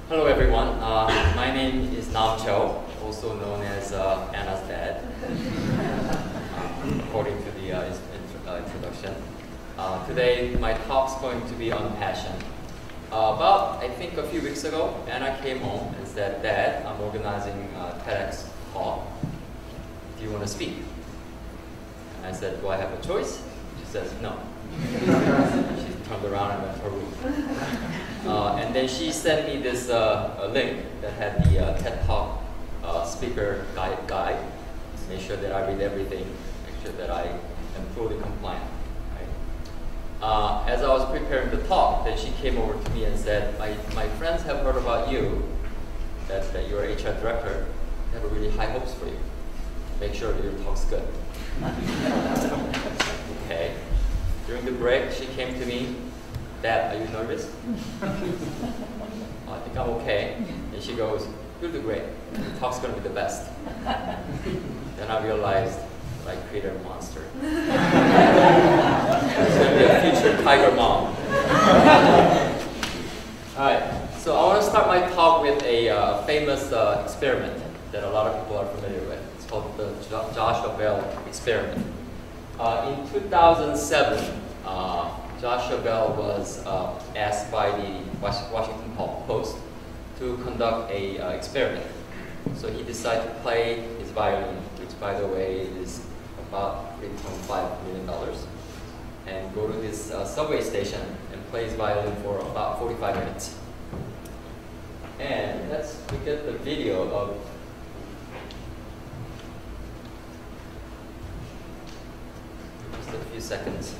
Hello everyone, my name is Nam Cho, also known as Anna's dad, according to the introduction. Today my talk's going to be on passion. About, I think a few weeks ago, Anna came home and said, "Dad, I'm organizing a TEDx talk. Do you want to speak?" And I said, "Do I have a choice?" She says, "No." She turned around and went to her room. And then she sent me this a link that had the TED Talk speaker guide to make sure that I read everything, make sure that I am fully compliant. Right? As I was preparing the talk, then she came over to me and said, my friends have heard about you, that you're an HR director. They have really high hopes for you. Make sure that your talk's good." Okay. During the break, she came to me, "Dad, are you nervous?" "I think I'm okay." And she goes, "You'll do great. The talk's going to be the best." Then I realized that I created a monster. It's going to be a future tiger mom. Alright, so I want to start my talk with a famous experiment that a lot of people are familiar with. It's called the Joshua Bell experiment. In 2007, Joshua Bell was asked by the Washington Post to conduct a experiment. So he decided to play his violin, which by the way is about $3.5 million, and go to this subway station and play his violin for about 45 minutes. And let's look at the video of just a few seconds.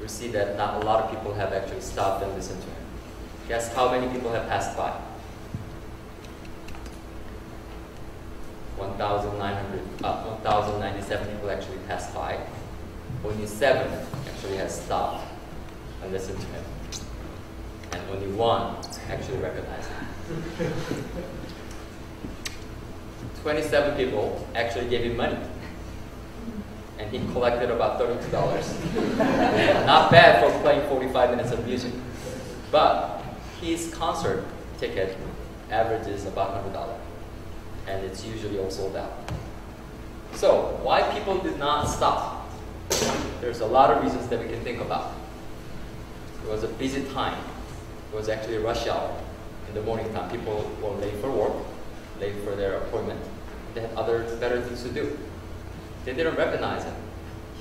See that not a lot of people have actually stopped and listened to him. Guess how many people have passed by? 1,097 people actually passed by. Only 7 actually has stopped and listened to him. And only 1 actually recognized him. 27 people actually gave him money. And he collected about $32. Not bad for playing 45 minutes of music. But his concert ticket averages about $100. And it's usually all sold out. So, why people did not stop? There's a lot of reasons that we can think about. It was a busy time. It was actually rush hour in the morning time. People were late for work, late for their appointment. They had other better things to do. They didn't recognize him.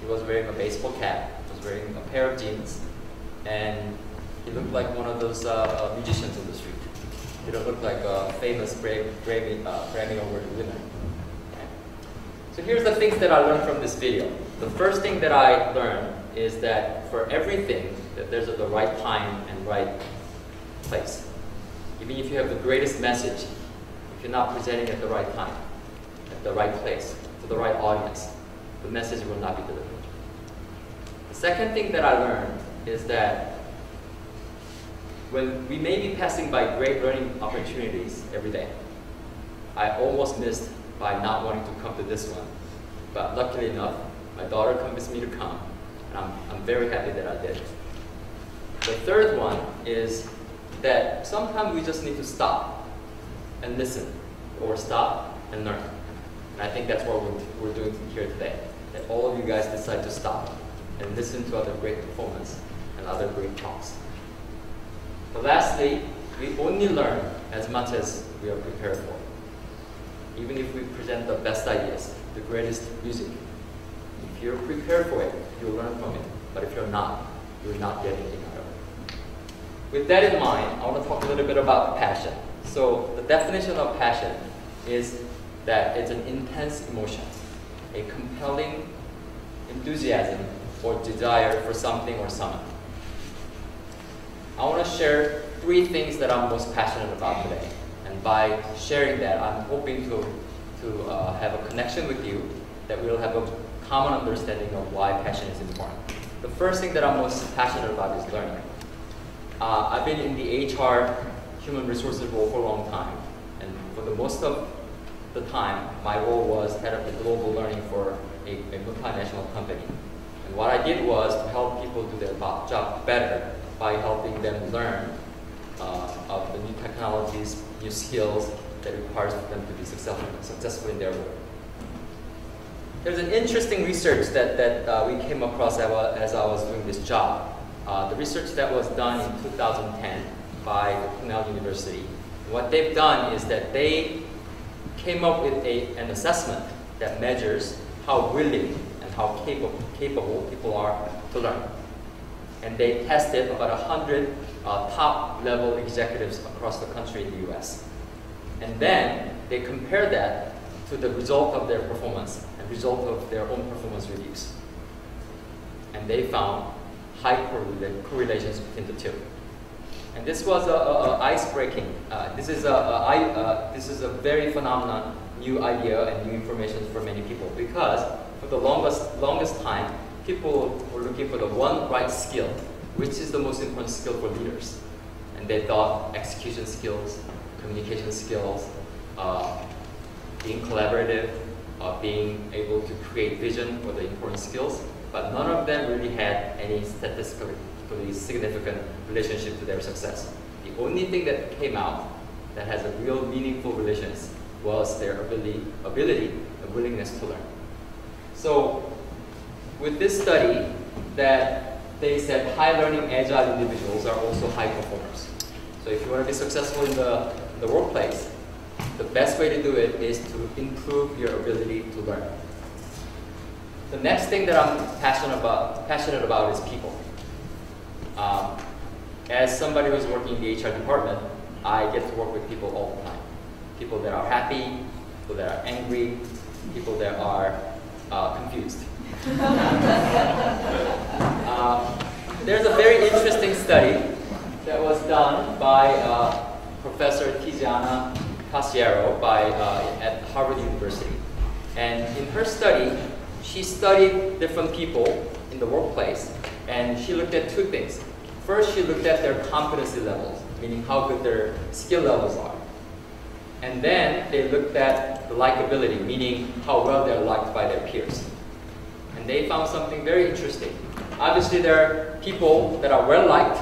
He was wearing a baseball cap, he was wearing a pair of jeans, and he looked like one of those musicians on the street. He didn't look like a famous Grammy Award winner. Okay. So here's the things that I learned from this video. The first thing that I learned is that for everything, that there's the right time and right place. Even if you have the greatest message, if you're not presenting at the right time, at the right place, to the right audience, the message will not be delivered. The second thing that I learned is that when we may be passing by great learning opportunities every day, I almost missed by not wanting to come to this one. But luckily enough, my daughter convinced me to come, and I'm very happy that I did. The third one is that sometimes we just need to stop and listen, or stop and learn. And I think that's what we're doing here today. That all of you guys decide to stop and listen to other great performance and other great talks. But lastly, we only learn as much as we are prepared for. Even if we present the best ideas, the greatest music, if you're prepared for it, you'll learn from it. But if you're not, you will not get anything out of it. with that in mind, I want to talk a little bit about passion. So the definition of passion is that it's an intense emotion, a compelling enthusiasm or desire for something or someone. I want to share 3 things that I'm most passionate about today. And by sharing that, I'm hoping to have a connection with you, that we'll have a common understanding of why passion is important. The first thing that I'm most passionate about is learning. I've been in the HR, human resources role for a long time. And for the most of the time, my role was head of the global learning for a multinational company. And what I did was to help people do their job better by helping them learn of the new technologies, new skills that requires them to be successful in their work. There's an interesting research that we came across as I was doing this job. The research that was done in 2010 by Cornell University. What they've done is that they came up with an assessment that measures how willing and how capable people are to learn. And they tested about 100 top-level executives across the country in the US. And then they compared that to the result of their performance and result of their own performance reviews. And they found high correlations between the two. And this was ice-breaking. This is a very phenomenal new idea and new information for many people, because for the longest time, people were looking for the one right skill, which is the most important skill for leaders. And they thought execution skills, communication skills, being collaborative, being able to create vision were the important skills, but none of them really had any statistically significant relationship to their success. The only thing that came out that has a real meaningful relations was their ability and willingness to learn. So with this study, that they said high learning agile individuals are also high performers. So if you want to be successful in the workplace, the best way to do it is to improve your ability to learn. The next thing that I'm passionate about is people. As somebody who's working in the HR department, I get to work with people all the time. People that are happy, people that are angry, people that are confused. There's a very interesting study that was done by Professor Tiziana Cassiero at Harvard University. And in her study, she studied different people in the workplace, and she looked at 2 things. First, she looked at their competency levels, meaning how good their skill levels are. And then they looked at the likability, meaning how well they're liked by their peers. And they found something very interesting. Obviously, there are people that are well liked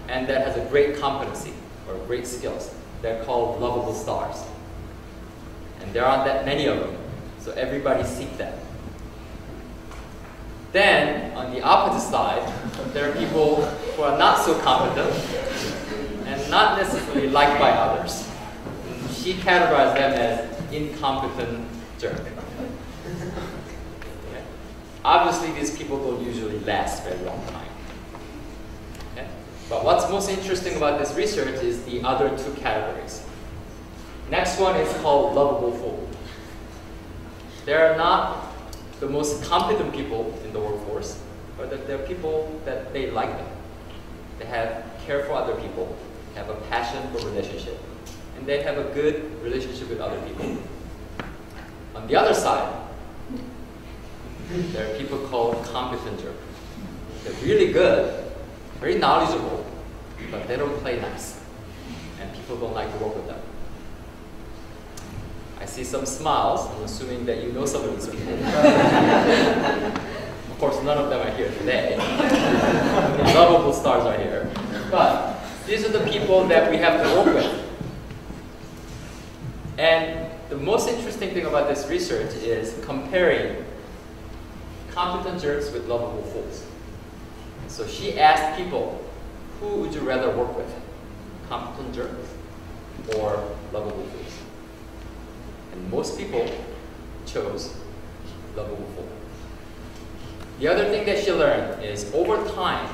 and that has a great competency or great skills. They're called lovable stars. And there aren't that many of them, so everybody seeks them. Then, on the opposite side, there are people who are not so competent and not necessarily liked by others. She categorized them as incompetent jerk. Okay? Obviously, these people don't usually last a very long time. Okay? But what's most interesting about this research is the other 2 categories. Next one is called lovable fool. They're not the most competent people in the workforce, but that they're people that they like them. They have care for other people, have a passion for relationship, and they have a good relationship with other people. On the other side, there are people called competent jerk. They're really good, very knowledgeable, but they don't play nice, and people don't like to work with them. I see some smiles. I'm assuming that you know some of these people. Of course, none of them are here today. The lovable stars are here. But these are the people that we have to work with. And the most interesting thing about this research is comparing competent jerks with lovable fools. So she asked people, who would you rather work with? Competent jerks or lovable fools? And most people chose lovable fool. The other thing that she learned is over time,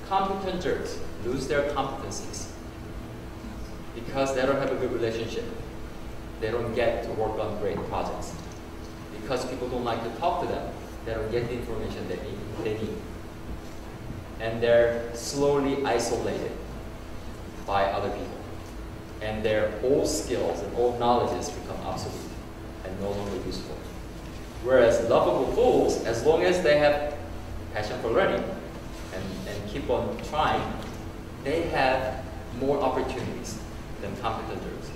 Competenters lose their competencies because they don't have a good relationship. They don't get to work on great projects. Because people don't like to talk to them, they don't get the information they need. And they're slowly isolated by other people. And their old skills and old knowledges become obsolete and no longer useful. Whereas lovable fools, as long as they have passion for learning and keep on trying, they have more opportunities than competenters.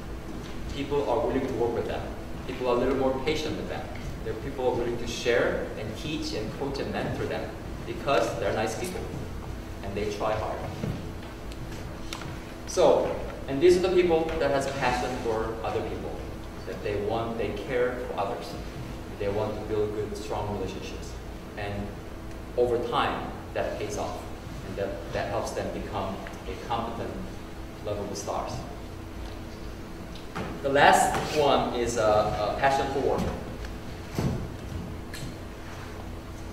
People are willing to work with them. People are a little more patient with them. There are people who are willing to share and teach and coach and mentor them because they're nice people and they try hard. So, and these are the people that has passion for other people, that they care for others. They want to build good, strong relationships. And over time, that pays off. And that helps them become a competent, lovable stars. The last one is a passion for work.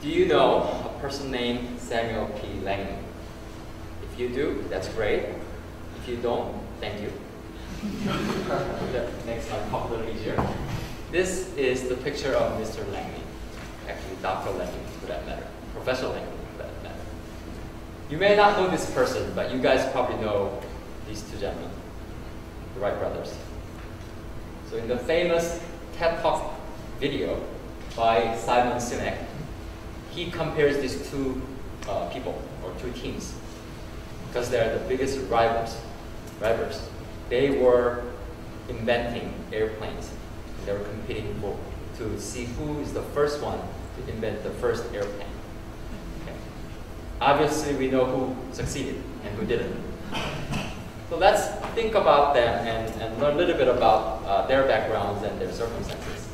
Do you know a person named Samuel P. Langley? If you do, that's great. If you don't, thank you. That makes my talk a little easier. This is the picture of Mr. Langley. Actually, Dr. Langley, for that matter. Professor Langley, for that matter. You may not know this person, but you guys probably know these two gentlemen, the Wright brothers. So in the famous TED Talk video by Simon Sinek, he compares these two people, or two teams, because they're the biggest rivals. They were inventing airplanes. They were competing to see who is the first one to invent the first airplane. Okay. Obviously, we know who succeeded and who didn't. So let's think about them and learn a little bit about their backgrounds and their circumstances.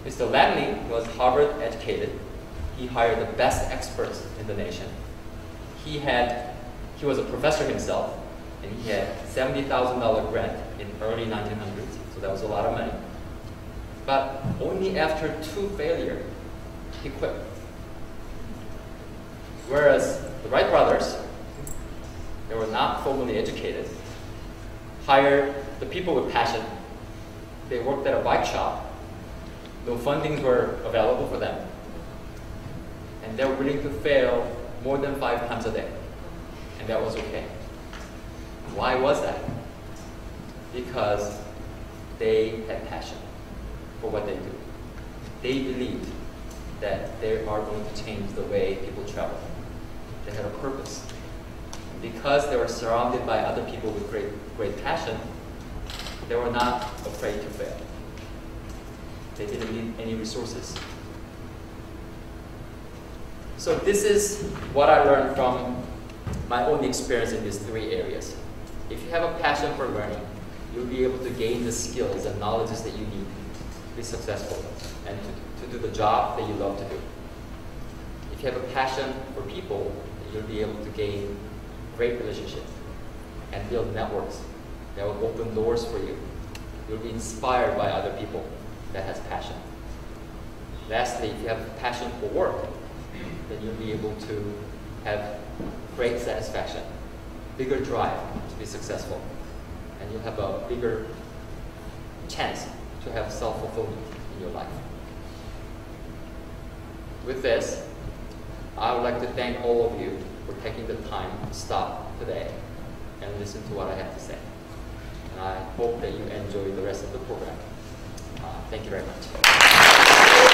Mr. Langley was Harvard educated. He hired the best experts in the nation. He was a professor himself, and he had $70,000 grant in early 1900s, so that was a lot of money. But only after 2 failures, he quit. Whereas the Wright brothers, they were not formally educated, hired the people with passion. They worked at a bike shop. No fundings were available for them. And they were willing to fail more than 5 times a day. And that was okay. Why was that? Because they had passion for what they do. They believed that they are going to change the way people travel. They had a purpose. And because they were surrounded by other people with great passion, they were not afraid to fail. They didn't need any resources. So this is what I learned from my own experience in these 3 areas. If you have a passion for learning, you'll be able to gain the skills and knowledges that you need to be successful and to do the job that you love to do. If you have a passion for people, you'll be able to gain great relationships and build networks that will open doors for you. You'll be inspired by other people that has passion. Lastly, if you have passion for work, then you'll be able to have great satisfaction, bigger drive to be successful, and you'll have a bigger chance to have self-fulfillment in your life. With this, I would like to thank all of you for taking the time to stop today and listen to what I have to say. And I hope that you enjoy the rest of the program. Thank you very much.